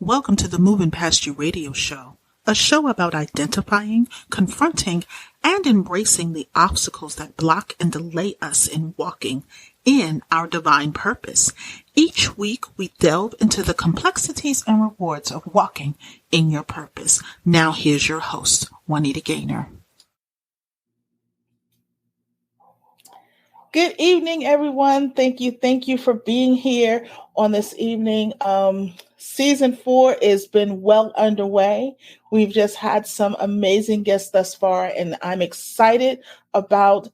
Welcome to the Moving Past You radio show, a show about identifying, confronting, and embracing the obstacles that block and delay us in walking in our divine purpose. Each week, we delve into the complexities and rewards of walking in your purpose. Now, here's your host, Juanita Gaynor. Good evening, everyone. Thank you for being here on this evening. Season 4 has been well underway. We've just had some amazing guests thus far, and I'm excited about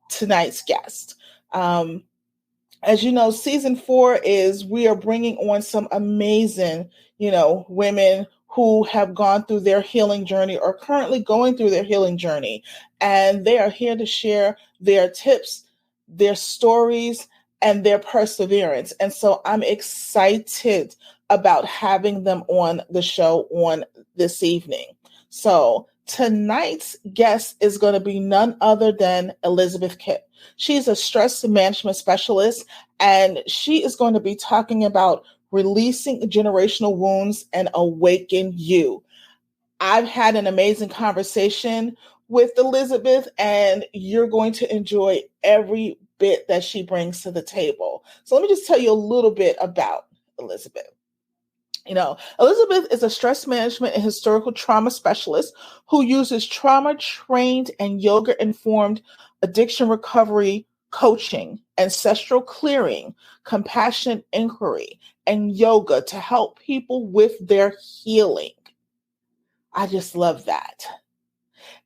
tonight's guest. As you know, Season 4 we are bringing on some amazing, women who have gone through their healing journey or currently going through their healing journey, and they are here to share their tips, their stories, and their perseverance. And so I'm excited about having them on the show on this evening. So tonight's guest is going to be none other than Elizabeth Kipp. She's a stress management specialist, and she is going to be talking about releasing generational wounds and awaken you. I've had an amazing conversation with Elizabeth, and you're going to enjoy every bit that she brings to the table. So let me just tell you a little bit about Elizabeth. Elizabeth is a stress management and historical trauma specialist who uses trauma-trained and yoga-informed addiction recovery coaching, ancestral clearing, compassionate inquiry, and yoga to help people with their healing. I just love that.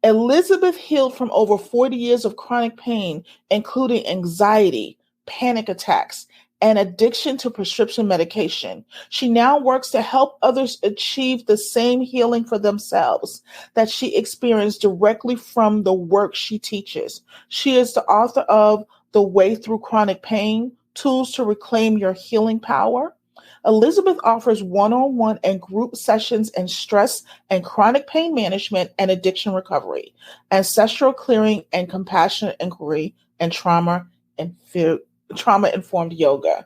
Elizabeth healed from over 40 years of chronic pain, including anxiety, panic attacks, and addiction to prescription medication. She now works to help others achieve the same healing for themselves that she experienced directly from the work she teaches. She is the author of The Way Through Chronic Pain, Tools to Reclaim Your Healing Power. Elizabeth offers one-on-one and group sessions in stress and chronic pain management and addiction recovery, ancestral clearing and compassionate inquiry, and trauma-informed yoga.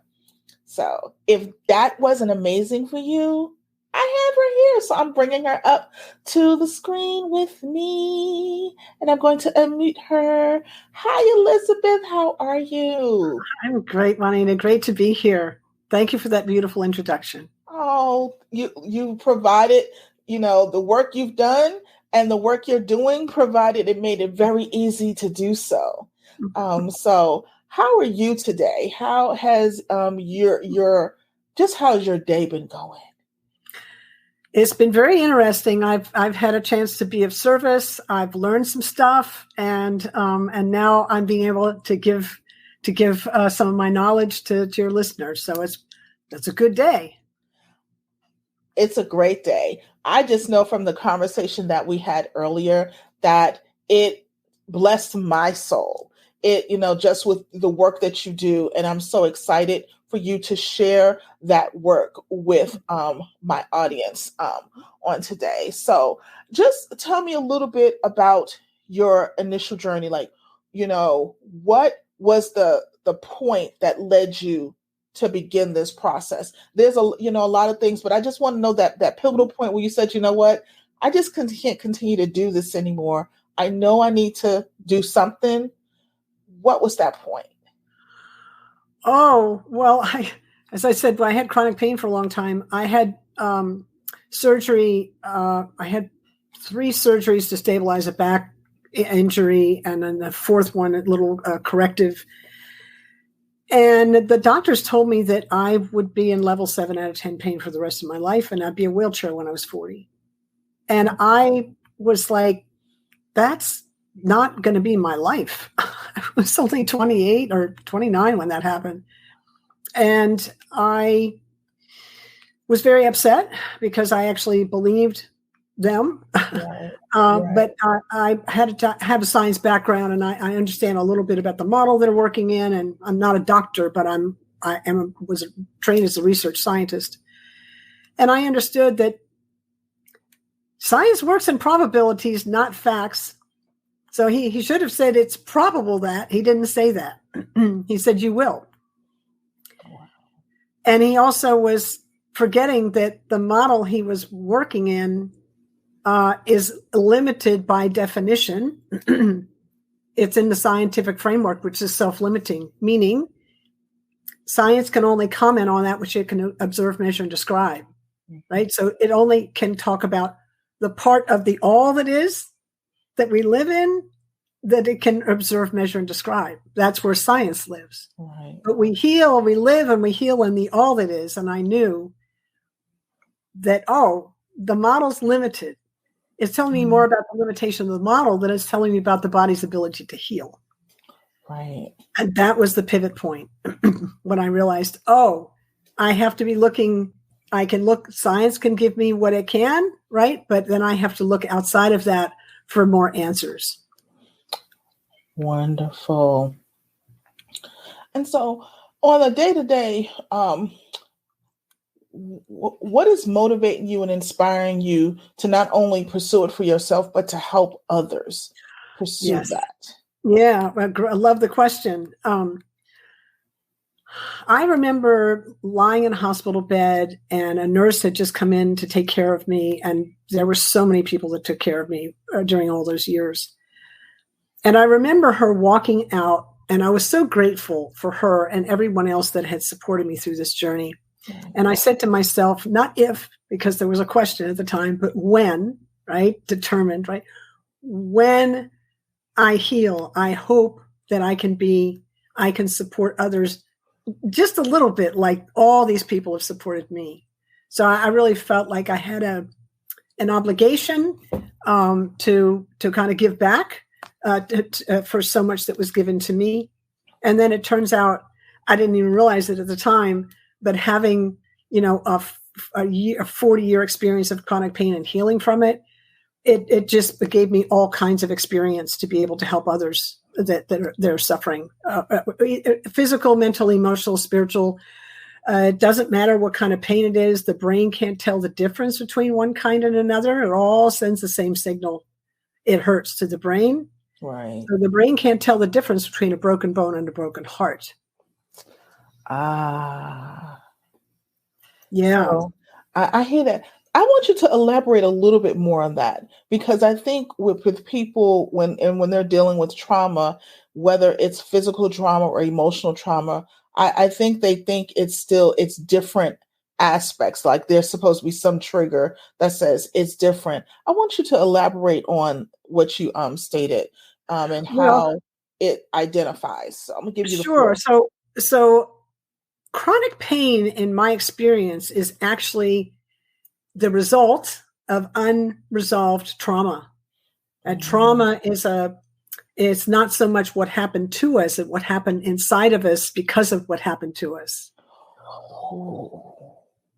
So if that wasn't amazing for you, I have her here. So I'm bringing her up to the screen with me, and I'm going to unmute her. Hi, Elizabeth. How are you? I'm great, Juanita. Great to be here. Thank you for that beautiful introduction. Oh, you provided, the work you've done and the work you're doing it made it very easy to do so. So how are you today? How has how's your day been going? It's been very interesting. I've had a chance to be of service. I've learned some stuff, and now I'm being able to give some of my knowledge to your listeners. So it's a good day. It's a great day. I just know from the conversation that we had earlier that it blessed my soul. It, just with the work that you do. And I'm so excited for you to share that work with my audience on today. So just tell me a little bit about your initial journey. What was the point that led you to begin this process? There's a lot of things, but I just want to know that pivotal point where you said, I just can't continue to do this anymore. I know I need to do something. What was that point? Oh, well, as I said, I had chronic pain for a long time. I had surgery. I had 3 surgeries to stabilize a back injury, and then the 4th one, a little corrective. And the doctors told me that I would be in level 7 out of 10 pain for the rest of my life, and I'd be a wheelchair when I was 40. And I was like, that's not going to be my life. I was only 28 or 29 when that happened. And I was very upset because I actually believed them. Right. But I had to have a science background, and I understand a little bit about the model that I'm working in. And I'm not a doctor, but was trained as a research scientist. And I understood that science works in probabilities, not facts. So he should have said it's probable that. He didn't say that. He said you will. Wow. And he also was forgetting that the model he was working in is limited by definition. It's in the scientific framework, which is self-limiting, meaning science can only comment on that which it can observe, measure, and describe, right? So it only can talk about the part of the all that is that we live in that it can observe, measure, and describe. That's where science lives. Right. But we heal, we live, and we heal in the all that is. And I knew that, the model's limited. It's telling me more about the limitation of the model than it's telling me about the body's ability to heal. Right. And that was the pivot point when I realized, I have to be looking. I can look, science can give me what it can, right? But then I have to look outside of that for more answers. Wonderful. And so on a day-to-day, what is motivating you and inspiring you to not only pursue it for yourself, but to help others pursue that? Yeah, I love the question. I remember lying in a hospital bed and a nurse had just come in to take care of me. And there were so many people that took care of me during all those years. And I remember her walking out, and I was so grateful for her and everyone else that had supported me through this journey. And I said to myself, not if, because there was a question at the time, but when, right? Determined, right? When I heal, I hope that I can support others just a little bit like all these people have supported me. So I really felt like I had an obligation to kind of give back for so much that was given to me. And then it turns out, I didn't even realize it at the time, but having, a 40-year experience of chronic pain and healing from it, it just gave me all kinds of experience to be able to help others that are suffering, physical, mental, emotional, spiritual. It doesn't matter what kind of pain it is. The brain can't tell the difference between one kind and another. It all sends the same signal. It hurts to the brain. Right. So the brain can't tell the difference between a broken bone and a broken heart. Yeah. So, I hear that. I want you to elaborate a little bit more on that, because I think with people when they're dealing with trauma, whether it's physical trauma or emotional trauma, I think they think it's different aspects. Like there's supposed to be some trigger that says it's different. I want you to elaborate on what you stated and how it identifies. So I'm gonna give you the floor. So chronic pain, in my experience, is actually the result of unresolved trauma. And trauma it's not so much what happened to us, it's what happened inside of us because of what happened to us.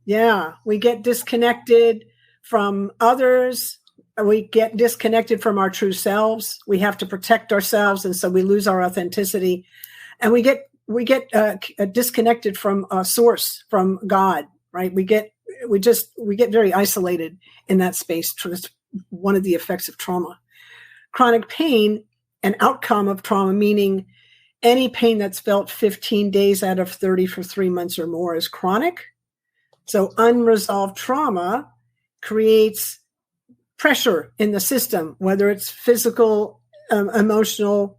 Yeah, we get disconnected from others. We get disconnected from our true selves. We have to protect ourselves, and so we lose our authenticity. And we get disconnected from a source, from God, right? We get very isolated in that space. It's one of the effects of trauma. Chronic pain, an outcome of trauma, meaning any pain that's felt 15 days out of 30 for 3 months or more is chronic. So unresolved trauma creates pressure in the system, whether it's physical, emotional,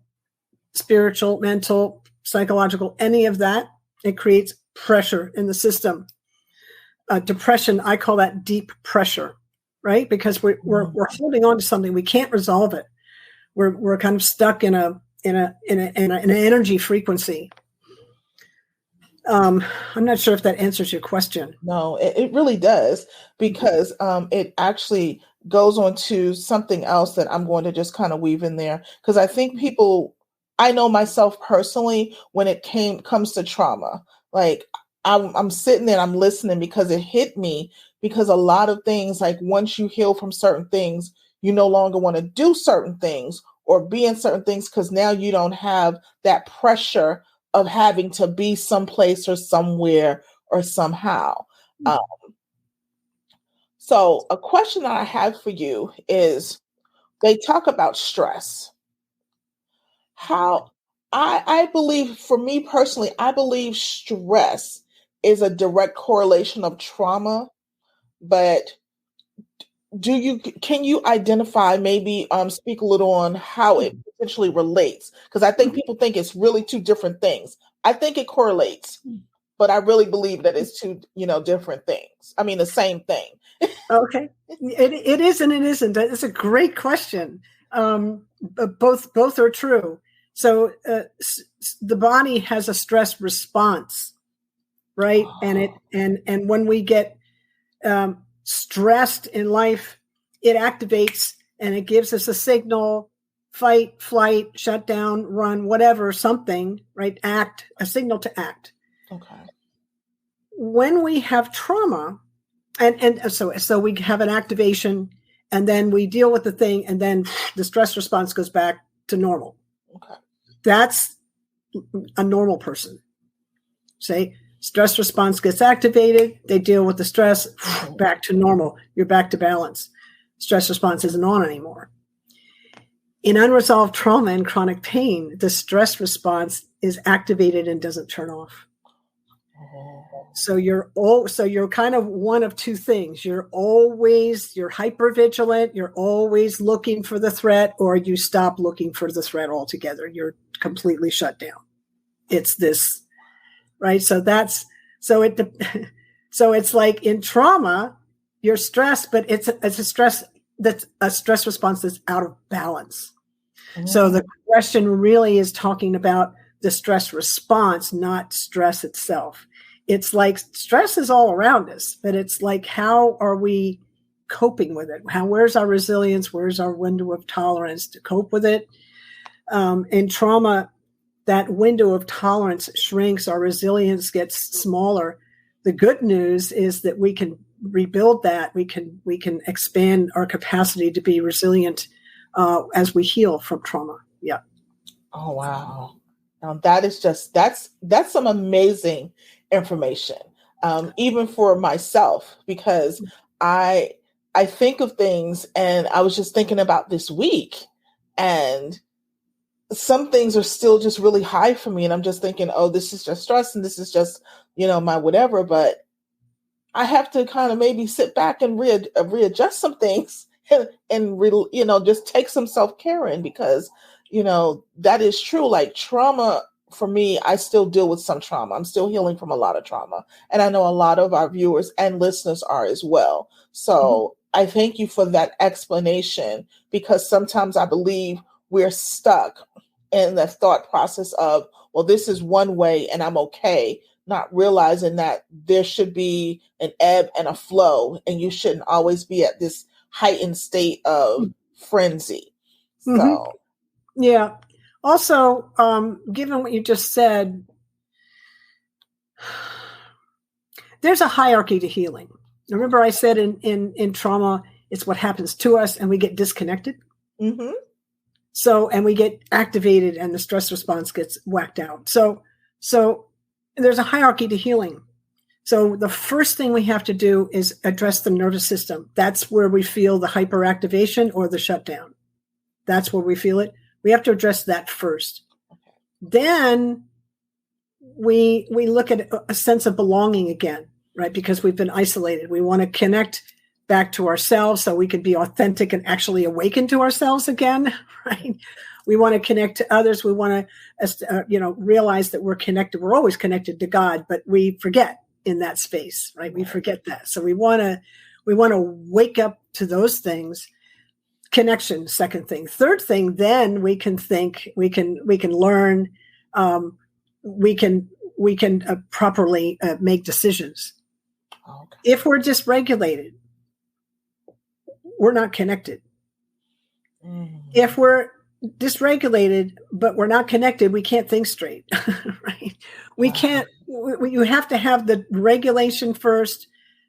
spiritual, mental, psychological, any of that. It creates pressure in the system. Depression, I call that deep pressure, right? Because we're holding on to something, we can't resolve it. We're kind of stuck in an energy frequency. I'm not sure if that answers your question. No, it really does, because it actually goes on to something else that I'm going to just kind of weave in there, because I think I know myself personally, when it comes to trauma, like I'm sitting there and I'm listening because it hit me, because a lot of things, like once you heal from certain things, you no longer want to do certain things or be in certain things, because now you don't have that pressure of having to be someplace or somewhere or somehow. So a question that I have for you is, they talk about stress. How I believe, for me personally, I believe stress is a direct correlation of trauma, but can you identify, maybe speak a little on how it potentially relates? Because I think people think it's really two different things. I think it correlates, but I really believe that it's two, different things. I mean, the same thing. Okay. It is and it isn't. It's a great question. Both are true. So the body has a stress response, right? And when we get stressed in life, it activates and it gives us a signal: fight, flight, shut down, run, whatever, something, right? Act, a signal to act. Okay. When we have trauma, and so we have an activation, and then we deal with the thing, and then the stress response goes back to normal. Okay. That's a normal person. Say, stress response gets activated, they deal with the stress, back to normal. You're back to balance. Stress response isn't on anymore. In unresolved trauma and chronic pain, the stress response is activated and doesn't turn off. So you're kind of one of two things. You're hypervigilant, you're always looking for the threat, or you stop looking for the threat altogether. You're completely shut down. It's this, right? So it's like in trauma, you're stressed, but it's a stress response that's out of balance. Mm-hmm. So the question really is talking about the stress response, not stress itself. It's like stress is all around us, but it's like, how are we coping with it? Where's our resilience? Where's our window of tolerance to cope with it? In trauma, that window of tolerance shrinks, our resilience gets smaller. The good news is that we can rebuild that. We can expand our capacity to be resilient as we heal from trauma. Yeah. Oh, wow. Now that's some amazing information, even for myself, because I think of things, and I was just thinking about this week, and some things are still just really high for me, and I'm just thinking, oh, this is just stress, and this is just, my whatever, but I have to kind of maybe sit back and readjust some things and just take some self-care in, because that is true. Like trauma, for me, I still deal with some trauma. I'm still healing from a lot of trauma. And I know a lot of our viewers and listeners are as well. So I thank you for that explanation, because sometimes I believe we're stuck in the thought process of, well, this is one way and I'm okay, not realizing that there should be an ebb and a flow, and you shouldn't always be at this heightened state of frenzy. So, yeah. Also, given what you just said, there's a hierarchy to healing. Remember I said in trauma, it's what happens to us and we get disconnected. Mm-hmm. So, and we get activated and the stress response gets whacked out. So there's a hierarchy to healing. So the first thing we have to do is address the nervous system. That's where we feel the hyperactivation or the shutdown. That's where we feel it. We have to address that first. Then we look at a sense of belonging again, right? Because we've been isolated. We want to connect back to ourselves so we can be authentic and actually awaken to ourselves again, right? We want to connect to others. We want to, realize that we're connected. We're always connected to God, but we forget in that space, right? We forget that. So we want to wake up to those things. Connection, second thing. Third thing, then we can think, we can learn, we can properly make decisions. Okay. If we're dysregulated, we're not connected. Mm. If we're dysregulated, but we're not connected, we can't think straight, right? We can't, you have to have the regulation first,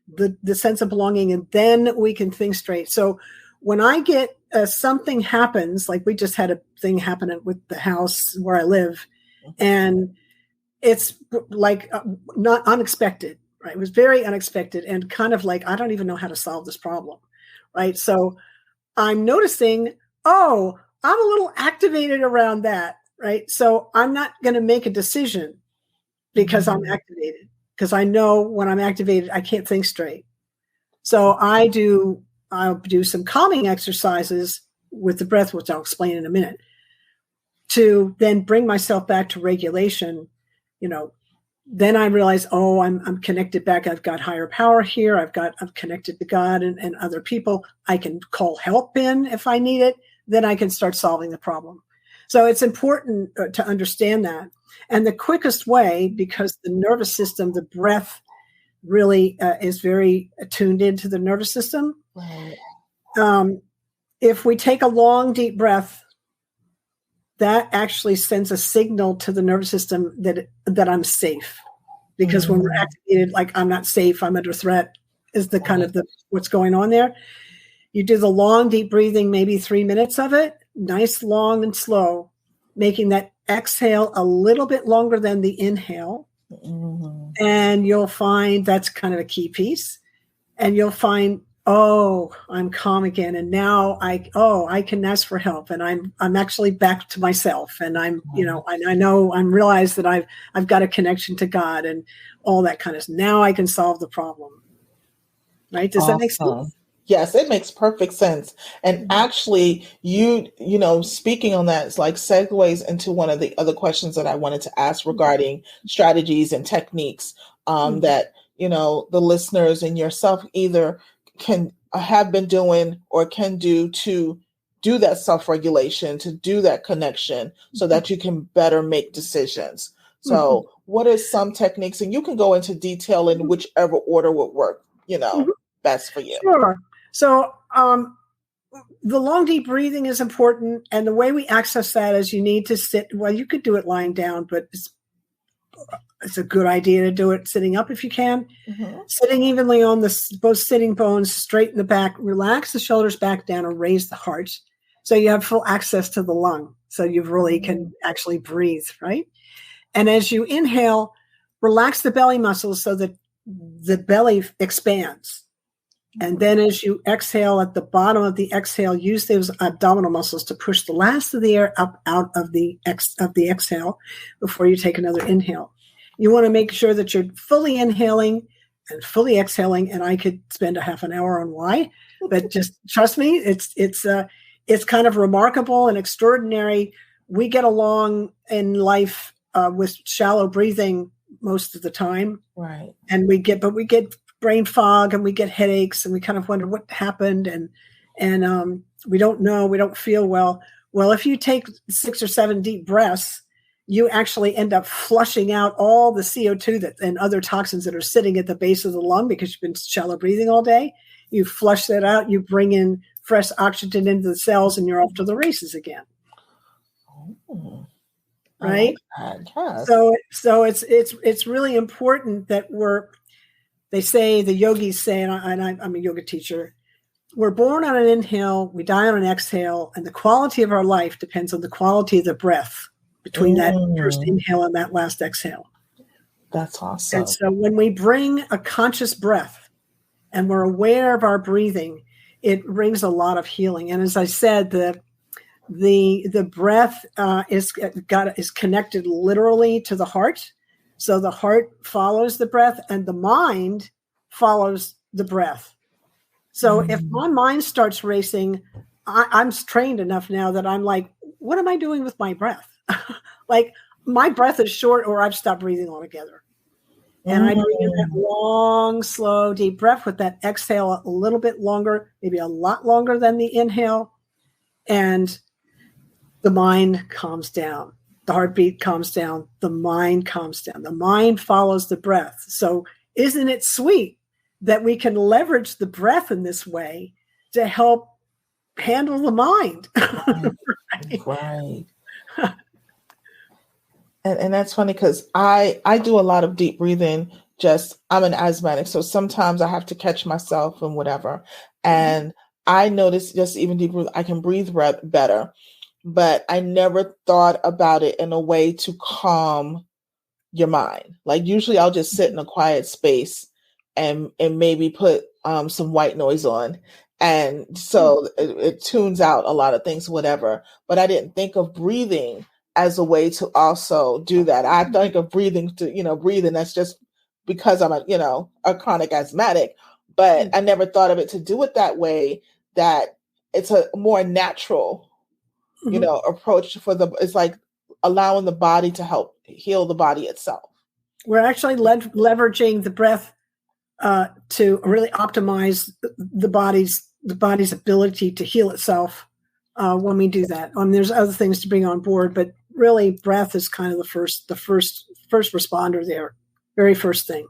the sense of belonging, and then we can think straight. So when I get something happens, like we just had a thing happen with the house where I live, and it's like not unexpected, right? It was very unexpected and kind of like, I don't even know how to solve this problem, right? So I'm noticing, oh, I'm a little activated around that, right? So I'm not going to make a decision because I'm activated. because I know when I'm activated, I can't think straight. So I'll do some calming exercises with the breath, which I'll explain in a minute, to then bring myself back to regulation. Then I realize, I'm connected back. I've got higher power here. I'm connected to God and other people. I can call help in if I need it. Then I can start solving the problem. So it's important to understand that. And the quickest way, because the nervous system, the breath really is very tuned into the nervous system. Right. If we take a long, deep breath, that actually sends a signal to the nervous system that I'm safe. Because when we're activated, like I'm not safe, I'm under threat, is the kind of what's going on there. You do the long, deep breathing, maybe 3 minutes of it, nice, long, and slow, making that exhale a little bit longer than the inhale. And you'll find that's kind of a key piece. And you'll find, I'm calm again. And now I can ask for help, and I'm actually back to myself. And I realize that I've got a connection to God and all that kind of stuff. Now I can solve the problem. Right? Does that make sense? Yes, it makes perfect sense. And actually, you speaking on that is like segues into one of the other questions that I wanted to ask regarding strategies and techniques that, the listeners and yourself either can have been doing or can do to do that self-regulation, to do that connection so that you can better make decisions. So what are some techniques? And you can go into detail in whichever order would work, best for you. Sure. So the long, deep breathing is important. And the way we access that is you need to sit. Well, you could do it lying down, but it's a good idea to do it sitting up if you can. Sitting evenly on both sitting bones, straighten the back, relax the shoulders back down, and raise the heart. So you have full access to the lung. So you really can actually breathe, right? And as you inhale, relax the belly muscles so that the belly expands. And then as you exhale, at the bottom of the exhale, use those abdominal muscles to push the last of the air up out of the exhale before you take another inhale. You want to make sure that you're fully inhaling and fully exhaling. And I could spend a half an hour on why, but just trust me, it's kind of remarkable and extraordinary. We get along in life with shallow breathing most of the time, right? And we get brain fog and we get headaches and we kind of wonder what happened and we don't know, we don't feel well. Well, if you take 6 or 7 deep breaths, you actually end up flushing out all the CO2 and other toxins that are sitting at the base of the lung because you've been shallow breathing all day. You flush that out, you bring in fresh oxygen into the cells, and you're off to the races again. Right? Yes. So it's really important that they say, the yogis say, and I'm a yoga teacher, we're born on an inhale, we die on an exhale, and the quality of our life depends on the quality of the breath between that first inhale and that last exhale. That's awesome. And so when we bring a conscious breath and we're aware of our breathing, it brings a lot of healing. And as I said, the breath is connected literally to the heart. So the heart follows the breath and the mind follows the breath. So if my mind starts racing, I'm trained enough now that I'm like, what am I doing with my breath? Like my breath is short or I've stopped breathing altogether. And I bring in that long, slow, deep breath with that exhale a little bit longer, maybe a lot longer than the inhale. And the mind calms down. The heartbeat calms down. The mind calms down. The mind follows the breath. So isn't it sweet that we can leverage the breath in this way to help handle the mind? Right. And that's funny because I do a lot of deep breathing. I'm an asthmatic, so sometimes I have to catch myself and whatever. And I notice just even deep breathing, I can breathe better. But I never thought about it in a way to calm your mind. Like usually I'll just sit in a quiet space and maybe put some white noise on. And so it tunes out a lot of things, whatever. But I didn't think of breathing as a way to also do that. I think of breathing, that's just because I'm a chronic asthmatic, but I never thought of it to do it that way, that it's a more natural, approach it's like allowing the body to help heal the body itself. We're actually leveraging the breath to really optimize the body's ability to heal itself when we do that. There's other things to bring on board, but really breath is kind of the first responder there. Very first thing.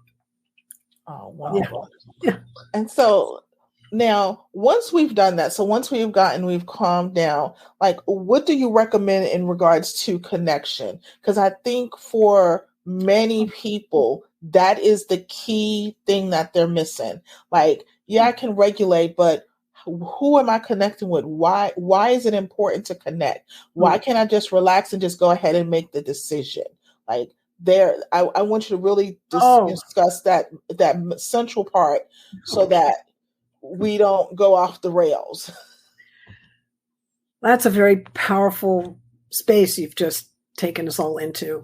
Oh, wonderful. Yeah. And so now, once we've done that, so once we've calmed down, like, what do you recommend in regards to connection? Because I think for many people, that is the key thing that they're missing. Like, I can regulate, but who am I connecting with? Why is it important to connect? Why can't I just relax and just go ahead and make the decision? Like, I want you to really discuss that central part so that we don't go off the rails. That's a very powerful space you've just taken us all into.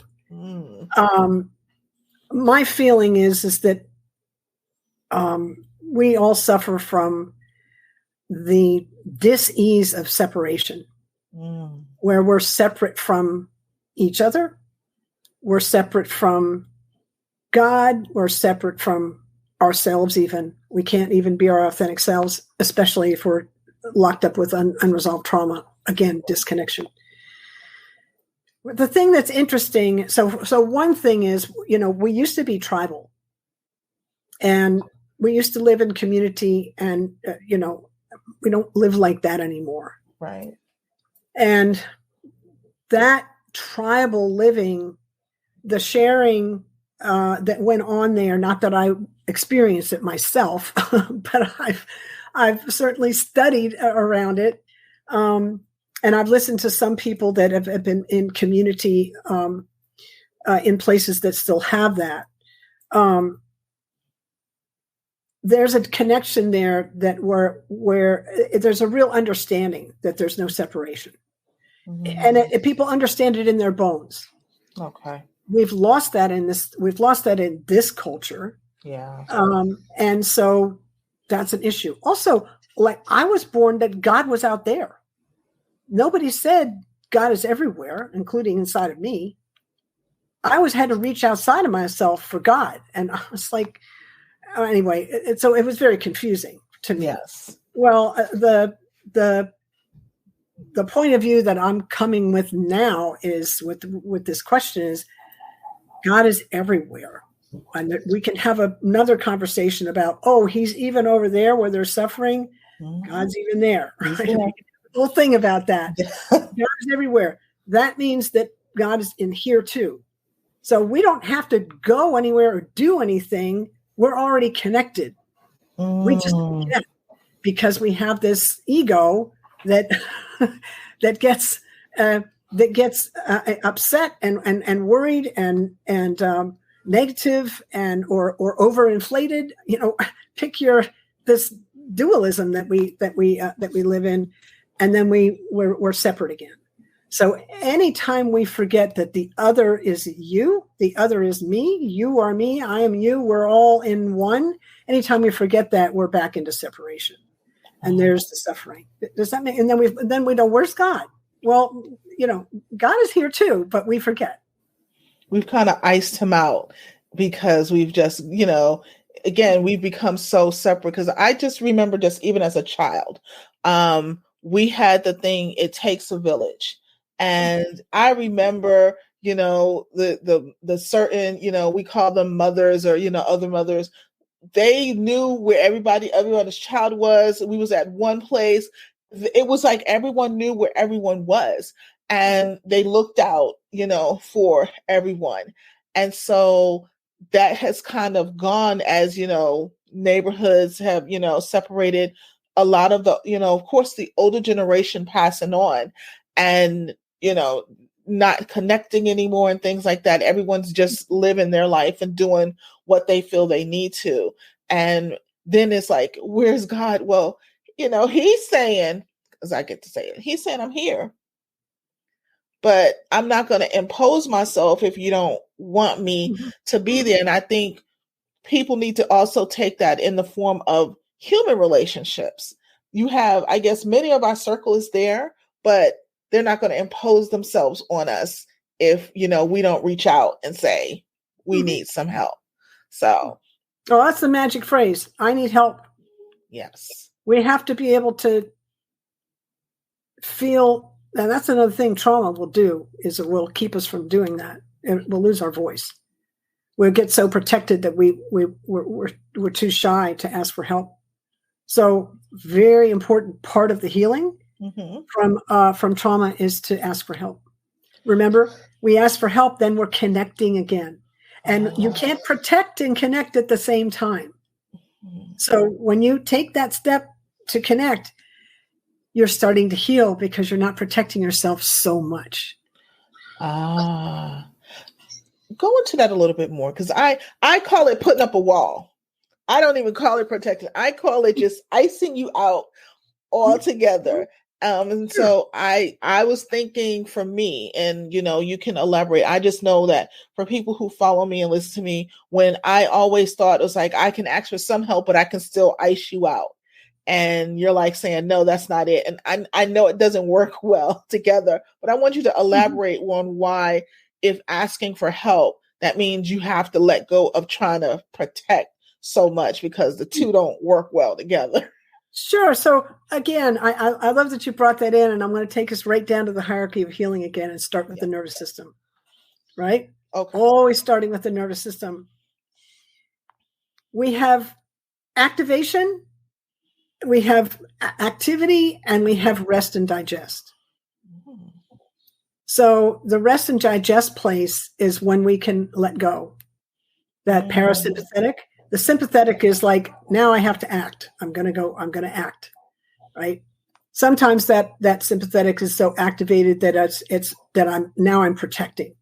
My feeling is that we all suffer from the dis-ease of separation, where we're separate from each other, we're separate from God, we're separate from ourselves even. We can't even be our authentic selves, especially if we're locked up with unresolved trauma. Again, disconnection. The thing that's interesting, so one thing is, we used to be tribal, and we used to live in community, and we don't live like that anymore. Right. And that tribal living, the sharing that went on there, not that I experienced it myself, but I've certainly studied around it. And I've listened to some people that have been in community in places that still have that. There's a connection there that where there's a real understanding that there's no separation. And people understand it in their bones. Okay. We've lost that in this culture. Yeah. And so that's an issue. Also, like, I was born that God was out there. Nobody said God is everywhere, including inside of me. I always had to reach outside of myself for God. And I was like, anyway, so it was very confusing to me. Yes. Well, the point of view that I'm coming with now is with this question is, God is everywhere. And we can have another conversation about, he's even over there where they're suffering. God's even there. Right? Yeah. The whole thing about that. God is everywhere. That means that God is in here too. So we don't have to go anywhere or do anything. We're already connected. We just forget, because we have this ego that gets upset and worried and negative or overinflated. Pick this dualism that we live in, and then we're separate again. So anytime we forget that the other is you, the other is me, you are me, I am you, we're all in one. Anytime we forget that, we're back into separation, and there's the suffering. Does that mean? And then we know, where's God? Well, God is here too, but we forget. We've kind of iced him out because we've just, again, we've become so separate. Because I just remember, just even as a child, we had the thing, it takes a village. And I remember, the certain, we call them mothers or, other mothers. They knew where everybody's child was. We was at one place. It was like everyone knew where everyone was, and they looked out, for everyone. And so that has kind of gone as, neighborhoods have, separated. A lot of the, of course, the older generation passing on and, not connecting anymore and things like that. Everyone's just living their life and doing what they feel they need to. And then it's like, where's God? Well, he's saying, as I get to say it, he's saying, I'm here, but I'm not going to impose myself if you don't want me to be there. And I think people need to also take that in the form of human relationships. You have, I guess, many of our circle is there, but they're not going to impose themselves on us if, we don't reach out and say, we need some help. So. Oh, that's the magic phrase. I need help. Yes. We have to be able to feel, and that's another thing trauma will do, is it will keep us from doing that. And we'll lose our voice. We'll get so protected that we're too shy to ask for help. So very important part of the healing from trauma is to ask for help. Remember, we ask for help, then we're connecting again. And you can't protect and connect at the same time. So when you take that step to connect, you're starting to heal because you're not protecting yourself so much. Go into that a little bit more, because I call it putting up a wall. I don't even call it protecting. I call it just icing you out altogether. And so I was thinking for me, and you can elaborate. I just know that for people who follow me and listen to me, when I always thought it was like, I can ask for some help, but I can still ice you out. And you're like saying, no, that's not it. And I know it doesn't work well together, but I want you to elaborate on why, if asking for help, that means you have to let go of trying to protect so much, because the two don't work well together. Sure. So again, I love that you brought that in, and I'm going to take us right down to the hierarchy of healing again and start with the nervous system, right? Okay. Always starting with the nervous system. We have activation, we have activity, and we have rest and digest. So the rest and digest place is when we can let go. That parasympathetic. The sympathetic is like, now I have to act. I'm going to act, right? Sometimes that sympathetic is so activated that it's that I'm protecting.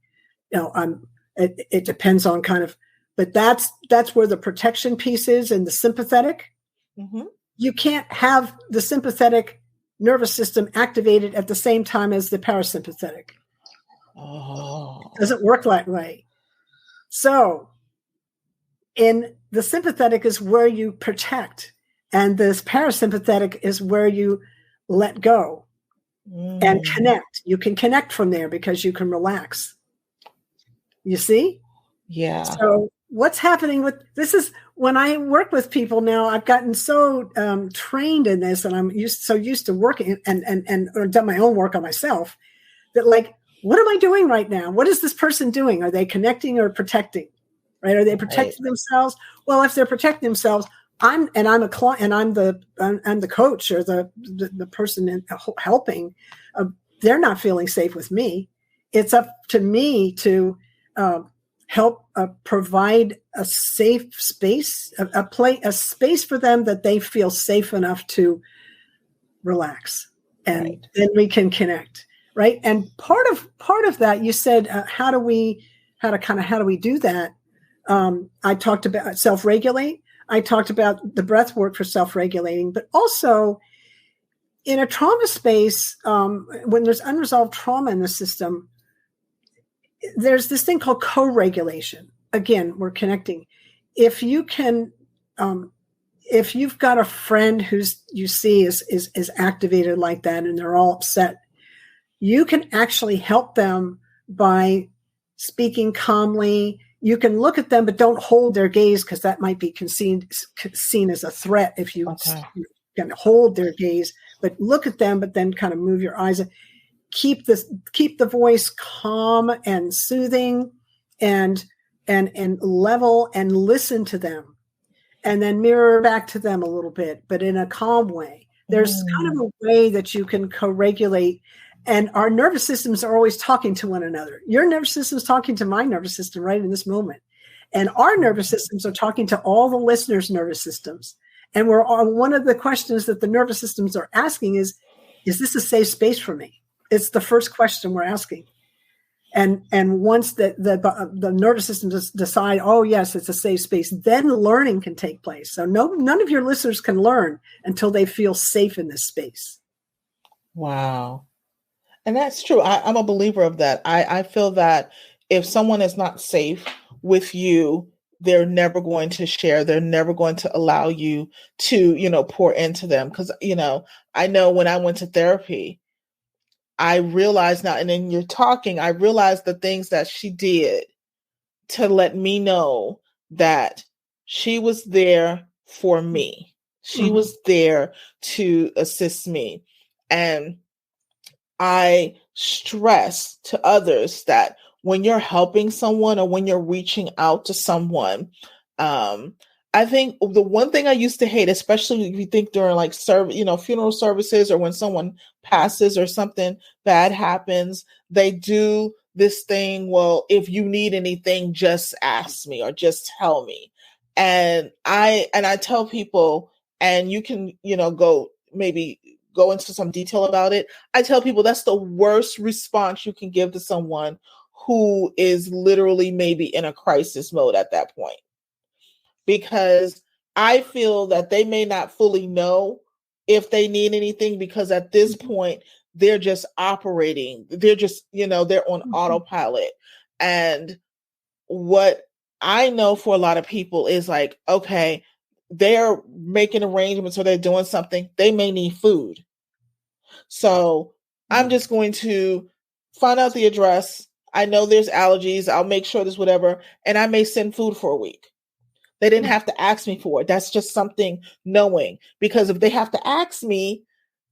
It depends on kind of, but that's where the protection piece is in the sympathetic. You can't have the sympathetic nervous system activated at the same time as the parasympathetic. It doesn't work that way. So in the sympathetic is where you protect, and this parasympathetic is where you let go and connect. You can connect from there because you can relax. You see? Yeah. So what's happening with this is when I work with people now, I've gotten so trained in this, and I'm so used to working and or done my own work on myself that, like, what am I doing right now? What is this person doing? Are they connecting or protecting? Right? Are they protecting themselves? Well, if they're protecting themselves, I'm a client, and I'm the coach or the person helping. They're not feeling safe with me. It's up to me to help provide a safe space, a space for them that they feel safe enough to relax, and then we can connect. Right? And part of that, you said, how do we do that? I talked about self-regulate. I talked about the breath work for self-regulating, but also in a trauma space, when there's unresolved trauma in the system, there's this thing called co-regulation. Again, we're connecting. If you can, if you've got a friend who's you see is activated like that, and they're all upset, you can actually help them by speaking calmly. You can look at them, but don't hold their gaze, because that might be seen as a threat if you can hold their gaze. But look at them, but then kind of move your eyes. Keep the voice calm and soothing, and level, and listen to them, and then mirror back to them a little bit, but in a calm way. There's kind of a way that you can co-regulate. And our nervous systems are always talking to one another. Your nervous system is talking to my nervous system right in this moment. And our nervous systems are talking to all the listeners' nervous systems. And one of the questions that the nervous systems are asking is this a safe space for me? It's the first question we're asking. And once the nervous systems decide, oh, yes, it's a safe space, then learning can take place. So none of your listeners can learn until they feel safe in this space. Wow. And that's true. I'm a believer of that. I feel that if someone is not safe with you, they're never going to share. They're never going to allow you to, pour into them. Because, I know when I went to therapy, I realized now, and then you're talking, I realized the things that she did to let me know that she was there for me. She was there to assist me. And I stress to others that when you're helping someone or when you're reaching out to someone, I think the one thing I used to hate, especially if you think during like funeral services or when someone passes or something bad happens, they do this thing. Well, if you need anything, just ask me or just tell me. And I tell people, and you can, go into some detail about it. I tell people that's the worst response you can give to someone who is literally maybe in a crisis mode at that point. Because I feel that they may not fully know if they need anything, because at this point, they're just operating. They're just, they're on autopilot. And what I know for a lot of people is like, okay, they're making arrangements or they're doing something. They may need food. So I'm just going to find out the address. I know there's allergies. I'll make sure there's whatever. And I may send food for a week. They didn't have to ask me for it. That's just something knowing, because if they have to ask me,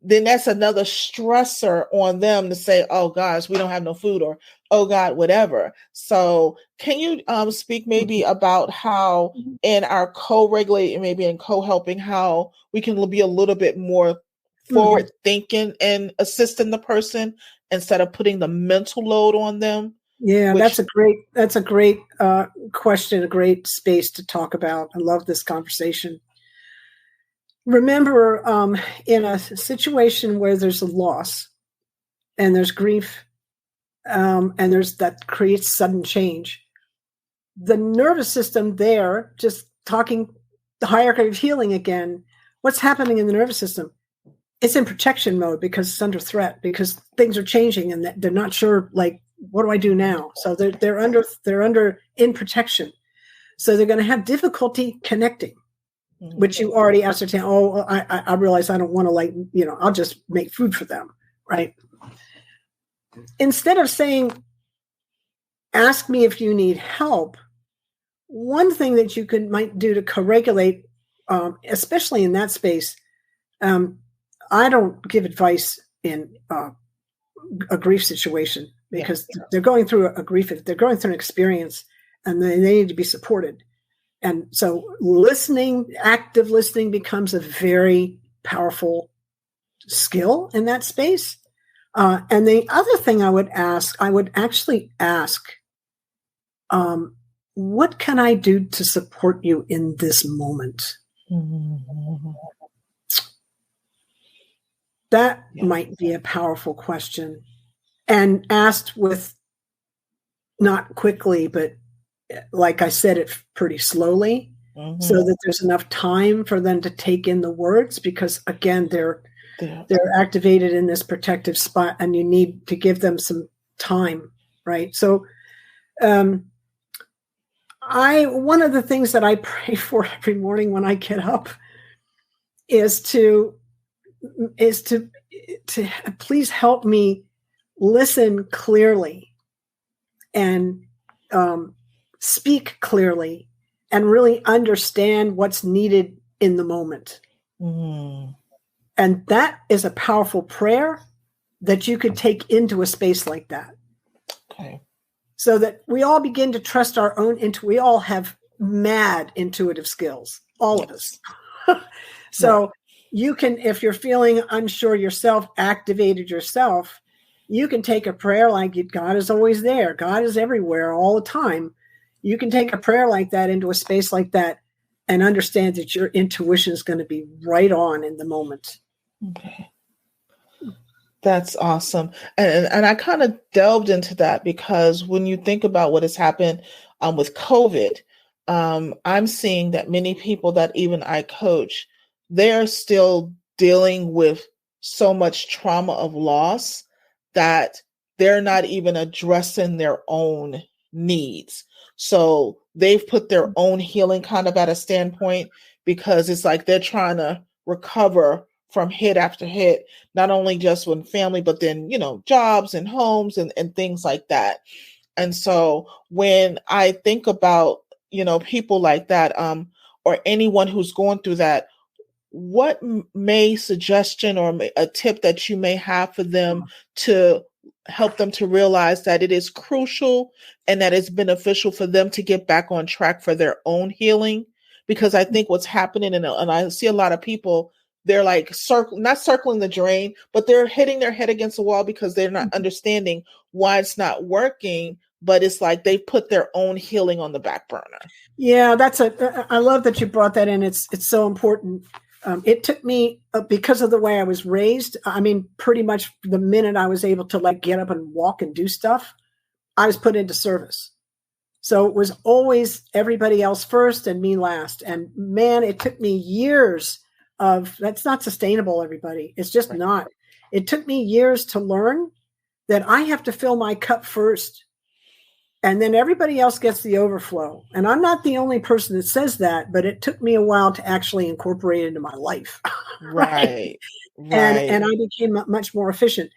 then that's another stressor on them to say, oh gosh, we don't have no food, or, oh God, whatever. So can you speak maybe about how in our co-regulating, maybe in co-helping, how we can be a little bit more forward thinking and assisting the person instead of putting the mental load on them? Yeah, that's a great question, a great space to talk about. I love this conversation. Remember, in a situation where there's a loss and there's grief, and that creates sudden change, the nervous system there, just talking the hierarchy of healing again, what's happening in the nervous system? It's in protection mode because it's under threat, because things are changing and they're not sure, like, what do I do now? So they're under in protection. So they're going to have difficulty connecting, which you already ascertain. Oh, I realize I don't want to, I'll just make food for them, right? Instead of saying, ask me if you need help, one thing that you might do to co-regulate, especially in that space, I don't give advice in a grief situation, because they're going through they're going through an experience, and they need to be supported. And so active listening becomes a very powerful skill in that space. And the other thing I would actually ask, what can I do to support you in this moment? That might be a powerful question, and asked with not quickly, but like I said, it pretty slowly, so that there's enough time for them to take in the words, because again, they're activated in this protective spot, and you need to give them some time, right? So, one of the things that I pray for every morning when I get up is to please help me listen clearly and speak clearly and really understand what's needed in the moment. And that is a powerful prayer that you could take into a space like that. Okay. So that we all begin to trust our own we all have mad intuitive skills, all of us. So you can, if you're feeling unsure yourself, activated yourself, you can take a prayer like God is always there. God is everywhere all the time. You can take a prayer like that into a space like that and understand that your intuition is going to be right on in the moment. Okay. That's awesome. And I kind of delved into that because when you think about what has happened with COVID, I'm seeing that many people that even I coach, they're still dealing with so much trauma of loss that they're not even addressing their own needs. So they've put their own healing kind of at a standpoint, because it's like they're trying to recover from hit after hit, not only just with family, but then, jobs and homes and things like that. And so when I think about, people like that, or anyone who's going through that, what may suggestion or a tip that you may have for them to help them to realize that it is crucial and that it's beneficial for them to get back on track for their own healing? Because I think what's happening, and I see a lot of people, they're like not circling the drain, but they're hitting their head against the wall because they're not understanding why it's not working. But it's like they put their own healing on the back burner. Yeah, I love that you brought that in. It's so important. It took me, because of the way I was raised, I mean, pretty much the minute I was able to get up and walk and do stuff, I was put into service. So it was always everybody else first and me last. And man, it took me years that's not sustainable, everybody. It's just not. It took me years to learn that I have to fill my cup first, and then everybody else gets the overflow. And I'm not the only person that says that, but it took me a while to actually incorporate it into my life. Right. And I became much more efficient.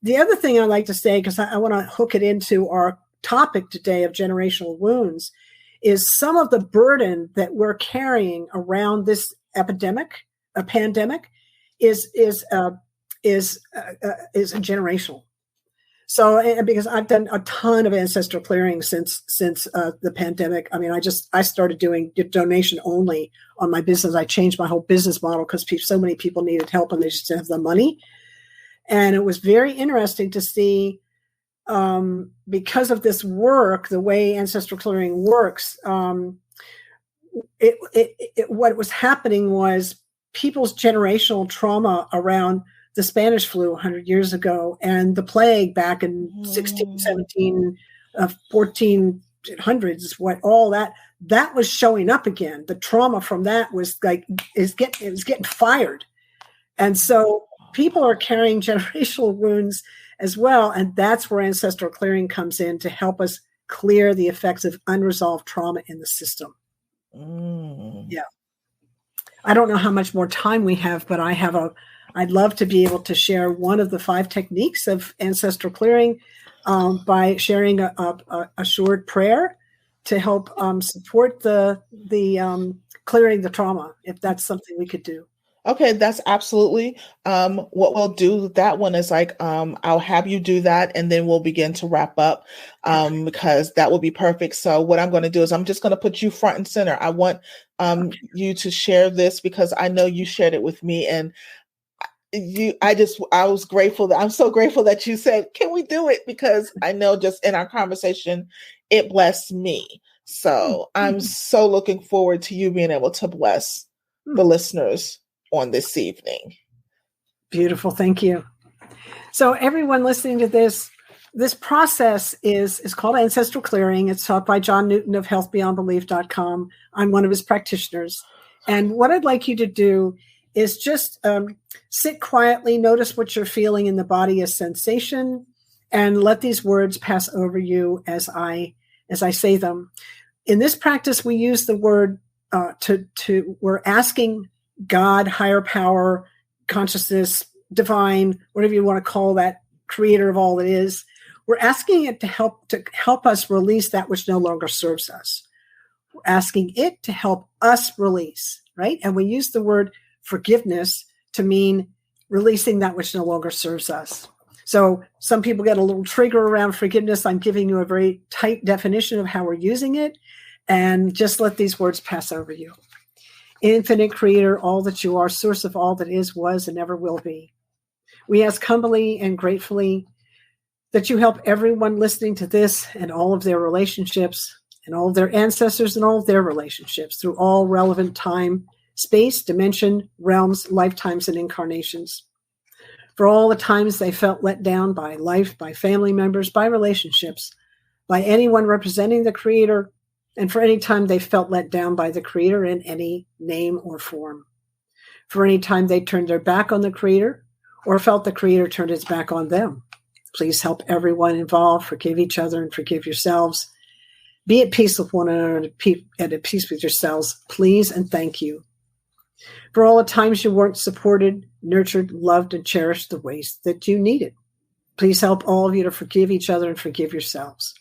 The other thing I like to say, because I want to hook it into our topic today of generational wounds, is some of the burden that we're carrying around this pandemic is generational. So, because I've done a ton of ancestral clearing since the pandemic. I mean, I started doing donation only on my business. I changed my whole business model because so many people needed help and they just didn't have the money. And it was very interesting to see, because of this work, the way ancestral clearing works, what was happening was people's generational trauma around the Spanish flu 100 years ago and the plague back in 16, 17, 1400s, all that was showing up again. The trauma from that was it was getting fired. And so people are carrying generational wounds as well. And that's where ancestral clearing comes in to help us clear the effects of unresolved trauma in the system. Yeah. I don't know how much more time we have, but I'd love to be able to share one of the 5 techniques of ancestral clearing by sharing a short prayer to help support the clearing the trauma, if that's something we could do. Okay, that's absolutely. What we'll do, that one is I'll have you do that and then we'll begin to wrap up because that will be perfect. So what I'm going to do is I'm just going to put you front and center. I want you to share this because I know you shared it with me, and I was grateful I'm so grateful that you said, can we do it? Because I know just in our conversation, it blessed me. So I'm so looking forward to you being able to bless the listeners on this evening. Beautiful. Thank you. So everyone listening to this process is called ancestral clearing. It's taught by John Newton of healthbeyondbelief.com. I'm one of his practitioners. And what I'd like you to do is just sit quietly, notice what you're feeling in the body as sensation, and let these words pass over you as I say them. In this practice, we use the word we're asking God, higher power, consciousness, divine, whatever you want to call that, creator of all that is. We're asking it to help us release that which no longer serves us. We're asking it to help us release, right? And we use the word forgiveness to mean releasing that which no longer serves us. So some people get a little trigger around forgiveness. I'm giving you a very tight definition of how we're using it, and just let these words pass over you. Infinite creator, all that you are, source of all that is, was, and ever will be. We ask humbly and gratefully that you help everyone listening to this and all of their relationships and all of their ancestors and all of their relationships through all relevant time, space, dimension, realms, lifetimes, and incarnations. For all the times they felt let down by life, by family members, by relationships, by anyone representing the creator, and for any time they felt let down by the creator in any name or form. For any time they turned their back on the creator or felt the creator turned his back on them. Please help everyone involved, forgive each other, and forgive yourselves. Be at peace with one another and at peace with yourselves, please and thank you. For all the times you weren't supported, nurtured, loved, and cherished the ways that you needed. Please help all of you to forgive each other and forgive yourselves.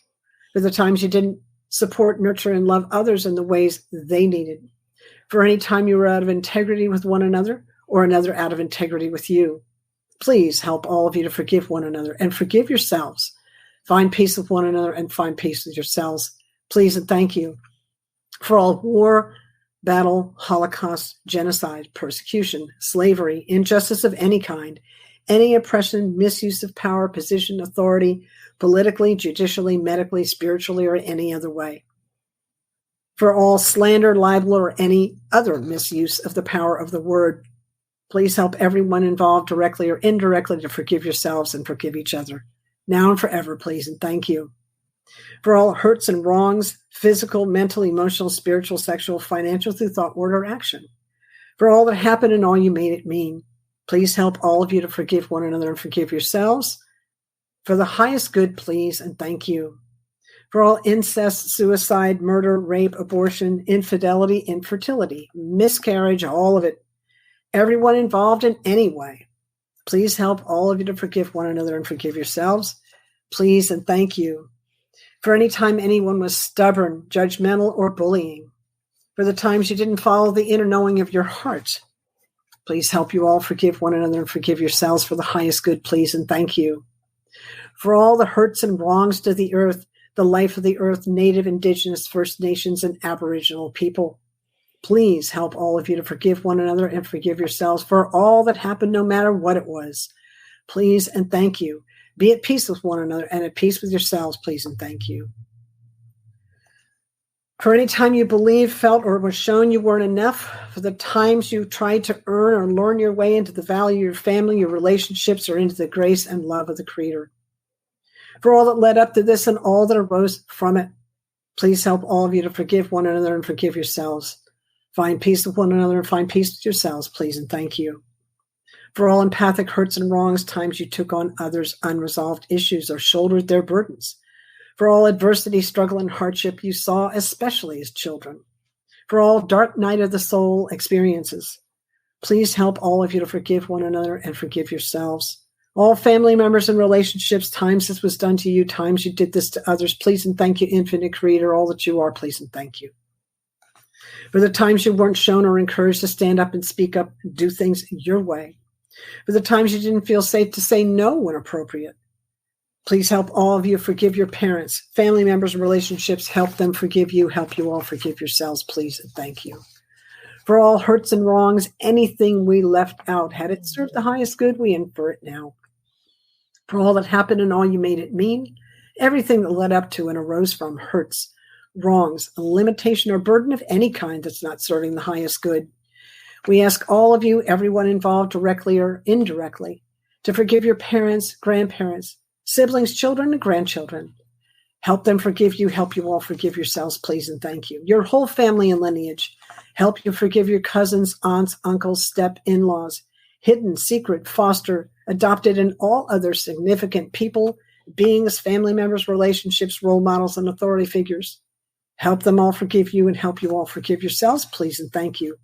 For the times you didn't support, nurture, and love others in the ways they needed. For any time you were out of integrity with one another or another out of integrity with you. Please help all of you to forgive one another and forgive yourselves. Find peace with one another and find peace with yourselves. Please and thank you. For all war, battle, Holocaust, genocide, persecution, slavery, injustice of any kind, any oppression, misuse of power, position, authority, politically, judicially, medically, spiritually, or any other way. For all slander, libel, or any other misuse of the power of the word, please help everyone involved directly or indirectly to forgive yourselves and forgive each other. Now and forever, please, and thank you. For all hurts and wrongs, physical, mental, emotional, spiritual, sexual, financial, through thought, word, or action. For all that happened and all you made it mean, please help all of you to forgive one another and forgive yourselves. For the highest good, please, and thank you. For all incest, suicide, murder, rape, abortion, infidelity, infertility, miscarriage, all of it. Everyone involved in any way. Please help all of you to forgive one another and forgive yourselves. Please and thank you. For any time anyone was stubborn, judgmental, or bullying. For the times you didn't follow the inner knowing of your heart. Please help you all forgive one another and forgive yourselves for the highest good, please and thank you. For all the hurts and wrongs to the earth, the life of the earth, Native, Indigenous, First Nations, and Aboriginal people. Please help all of you to forgive one another and forgive yourselves for all that happened, no matter what it was. Please and thank you. Be at peace with one another and at peace with yourselves, please and thank you. For any time you believed, felt, or was shown you weren't enough, for the times you tried to earn or learn your way into the value of your family, your relationships, or into the grace and love of the Creator. For all that led up to this and all that arose from it, please help all of you to forgive one another and forgive yourselves. Find peace with one another and find peace with yourselves, please and thank you. For all empathic hurts and wrongs, times you took on others' unresolved issues or shouldered their burdens. For all adversity, struggle, and hardship you saw, especially as children. For all dark night of the soul experiences, please help all of you to forgive one another and forgive yourselves. All family members and relationships, times this was done to you, times you did this to others, please and thank you, Infinite Creator, all that you are, please and thank you. For the times you weren't shown or encouraged to stand up and speak up and do things your way. For the times you didn't feel safe to say no when appropriate. Please help all of you forgive your parents, family members, and relationships. Help them forgive you. Help you all forgive yourselves, please, and thank you. For all hurts and wrongs, anything we left out, had it served the highest good, we infer it now. For all that happened and all you made it mean, everything that led up to and arose from hurts, wrongs, a limitation or burden of any kind that's not serving the highest good. We ask all of you, everyone involved directly or indirectly, to forgive your parents, grandparents, siblings, children, and grandchildren. Help them forgive you. Help you all forgive yourselves, please, and thank you. Your whole family and lineage. Help you forgive your cousins, aunts, uncles, step-in-laws, hidden, secret, foster, adopted, and all other significant people, beings, family members, relationships, role models, and authority figures. Help them all forgive you and help you all forgive yourselves, please, and thank you.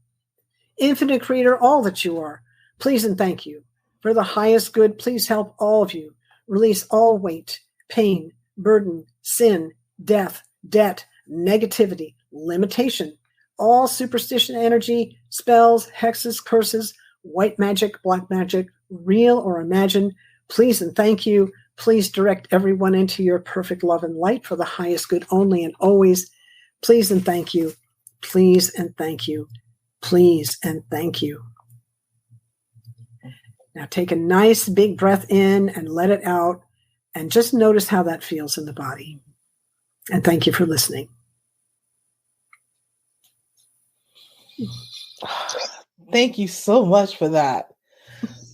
Infinite Creator, all that you are, please and thank you. For the highest good, please help all of you release all weight, pain, burden, sin, death, debt, negativity, limitation, all superstition energy, spells, hexes, curses, white magic, black magic, real or imagined. Please and thank you. Please direct everyone into your perfect love and light for the highest good only and always. Please and thank you. Please and thank you. Please and thank you. Now take a nice big breath in and let it out and just notice how that feels in the body. And thank you for listening. Thank you so much for that.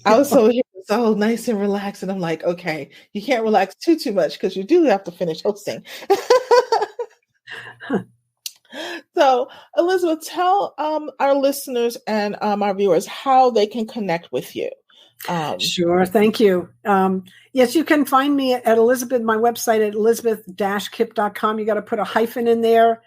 I was so nice and relaxed, and I'm like, okay, you can't relax too much because you do have to finish hosting. So, Elizabeth, tell our listeners and our viewers how they can connect with you. Sure. Thank you. Yes, you can find me at Elizabeth, my website at elizabeth-kipp.com. You got to put a hyphen in there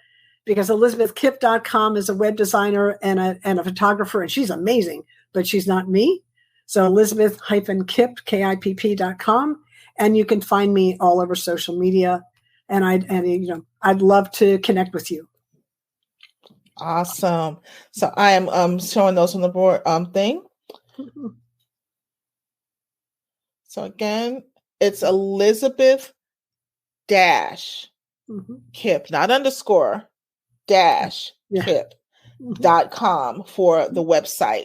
because elizabethkipp.com is a web designer and a photographer, and she's amazing, but she's not me. So Elizabeth-Kipp, KIPP.com. And you can find me all over social media. And I'd love to connect with you. Awesome. So I am showing those on the board thing. So again, it's Elizabeth dash Kipp, not underscore, dash Kipp.com for the website.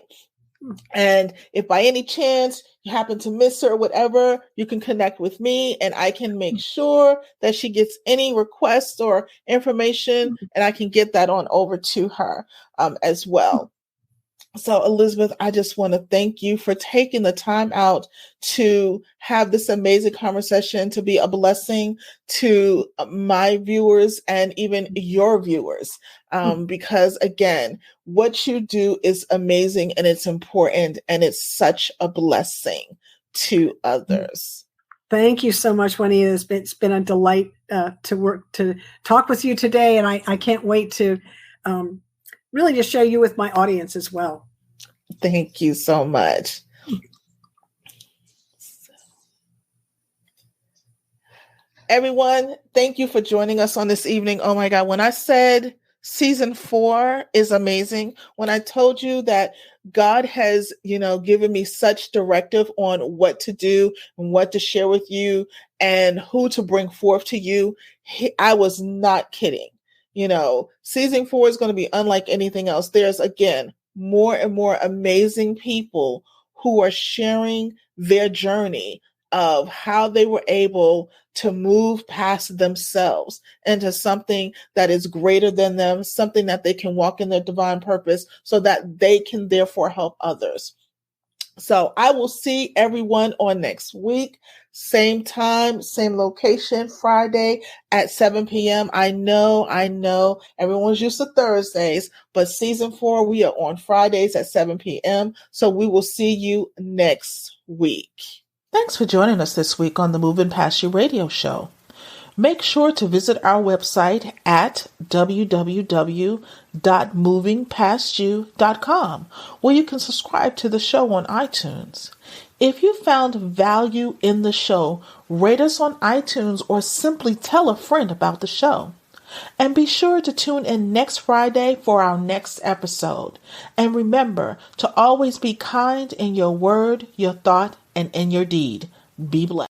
And if by any chance you happen to miss her or whatever, you can connect with me and I can make sure that she gets any requests or information and I can get that on over to her as well. So, Elizabeth, I just want to thank you for taking the time out to have this amazing conversation, to be a blessing to my viewers and even your viewers. Because, again, what you do is amazing and it's important and it's such a blessing to others. Thank you so much, Winnie. It's been a delight to talk with you today. And I can't wait to really just share you with my audience as well. Thank you so much. Everyone, thank you for joining us on this evening. Oh my God, when I said season 4 is amazing, when I told you that God has, given me such directive on what to do and what to share with you and who to bring forth to you, I was not kidding. Season 4 is going to be unlike anything else. There's, again, more and more amazing people who are sharing their journey of how they were able to move past themselves into something that is greater than them, something that they can walk in their divine purpose so that they can therefore help others. So I will see everyone on next week. Same time, same location, Friday at 7 p.m. I know everyone's used to Thursdays, but season 4, we are on Fridays at 7 p.m. So we will see you next week. Thanks for joining us this week on the Moving Past You radio show. Make sure to visit our website at www.movingpastyou.com, where you can subscribe to the show on iTunes. If you found value in the show, rate us on iTunes or simply tell a friend about the show. And be sure to tune in next Friday for our next episode. And remember to always be kind in your word, your thought, and in your deed. Be blessed.